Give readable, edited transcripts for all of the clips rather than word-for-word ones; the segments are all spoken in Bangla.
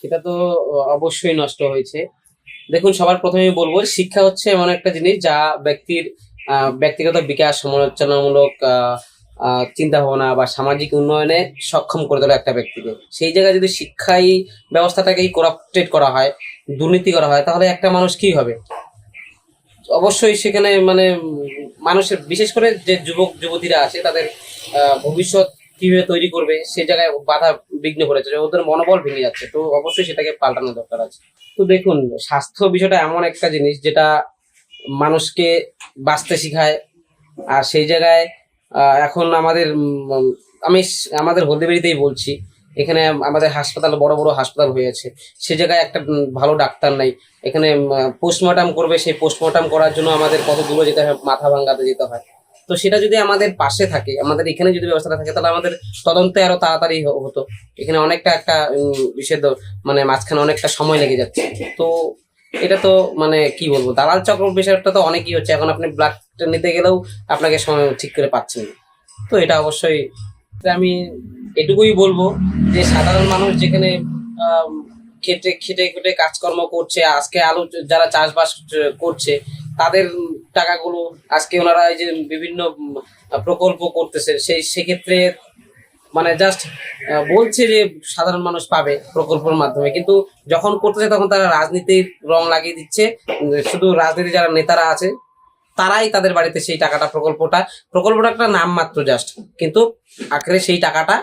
সেটা তো অবশ্যই নষ্ট হয়েছে। দেখুন, সবার প্রথমেই বলবো শিক্ষা হচ্ছে এমন একটা জিনিস যা ব্যক্তির ব্যক্তিগত বিকাশ, সমালোচনামূলক চিন্তা ভাবনা বা সামাজিক উন্নয়নে সক্ষম করে তোলে একটা ব্যক্তিকে। সেই জায়গায় যদি শিক্ষাই ব্যবস্থাটাকেই করাপ্টেড করা হয়, দুর্নীতি করা হয়, তাহলে একটা মানুষ কি হবে? অবশ্যই সেখানে মানে মানুষের, বিশেষ করে যে যুবক যুবতীরা আছে তাদের ভবিষ্যৎ কিভাবে তৈরি করবে সে জায়গায় বাধা বিঘ্ন করেছে, ওদের মনোবল ভেঙে যাচ্ছে। তো অবশ্যই সেটাকে পাল্টানো দরকার আছে। তো দেখুন, স্বাস্থ্য বিষয়টা এমন একটা জিনিস যেটা মানুষকে বাঁচতে শেখায়। আর সেই জায়গায় এখন আমাদের আমাদের হলদিবাড়িতেই বলছি, এখানে আমাদের হাসপাতাল, বড় বড় হাসপাতাল হয়েছে, সে জায়গায় একটা ভালো ডাক্তার নাই। এখানে পোস্টমর্টম করবে, সেই পোস্টমর্টম করার জন্য আমাদের কত দূরে যেতে হয়, মাথা ভাঙ্গাতে যেতে হয়। তো সেটা যদি আমাদের পাশে থাকে, আমাদের এখানে যদি ব্যবস্থাটা থাকে, তাহলে আমাদের তদন্তে আরো তাড়াতাড়ি হতো। এখানে অনেকটা একটা বিষয় মানে মাঝখানে অনেকটা সময় লেগে যাচ্ছে। তো এটা তো মানে কি বলবো, দালাল চক্র বিষয়টা তো অনেকই হচ্ছে। এখন আপনি ব্লাড নিতে গেলেও আপনাকে সময় ঠিক করে পাচ্ছেন না। তো এটা অবশ্যই আমি এটুকুই বলবো যে সাধারণ মানুষ যেখানে আম, খেটে খেটে খেটে কাজকর্ম করছে, আজকে আলু যারা চাষবাস করছে, তাদের টাকাগুলো আজকে ওনারা এই যে বিভিন্ন প্রকল্প করতেছে, সেক্ষেত্রে মানে জাস্ট বলছে যে সাধারণ মানুষ পাবে প্রকল্পের মাধ্যমে, কিন্তু যখন করতেছে তখন তারা রাজনীতির রং লাগিয়ে দিচ্ছে। শুধু রাজনীতি যারা নেতারা আছে তারাই তাদের বাড়িতে সেই টাকাটা, প্রকল্পটা একটা নাম মাত্র জাস্ট, কিন্তু আখেরে সেই টাকাটা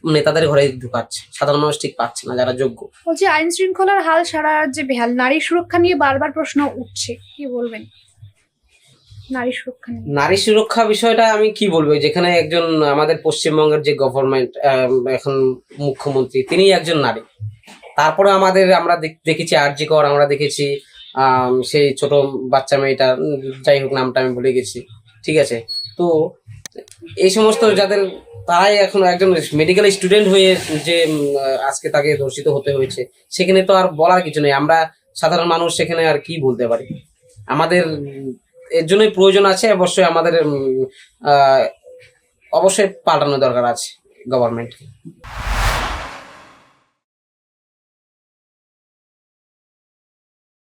নেতাদের ঘরে ঢুকাচ্ছে, সাধারণ মানুষ ঠিক পাচ্ছে না যারা যোগ্য। বলছি, আইন শৃঙ্খলার হাল সারা রাজ্যে বেহাল, নারী সুরক্ষা নিয়ে বারবার প্রশ্ন উঠছে, কি বলবেন? নারী সুরক্ষা নিয়ে নারী সুরক্ষা বিষয়টা আমি কি বলবো, যেখানে একজন আমাদের পশ্চিমবঙ্গের যে গভর্নমেন্ট, এখন মুখ্যমন্ত্রী, তিনি একজন নারী। তারপরে আমরা দেখেছি আরজি কর, আমরা দেখেছি সেই ছোট বাচ্চা মেয়েটা, যাই হোক নামটা আমি ভুলে গেছি, ঠিক আছে। তো এই সমস্ত যাদের, তারাই এখন একজন মেডিকেল স্টুডেন্ট হয়ে যে আজকে তাকে ধর্ষিত হতে হয়েছে, সেখানে তো আর বলার কিছু নেই। আমরা সাধারণ মানুষ সেখানে আর কি বলতে পারি? আমাদের এর জন্যই প্রয়োজন আছে, অবশ্যই আমাদের অবশ্যই পাল্টানো দরকার আছে গভর্নমেন্ট।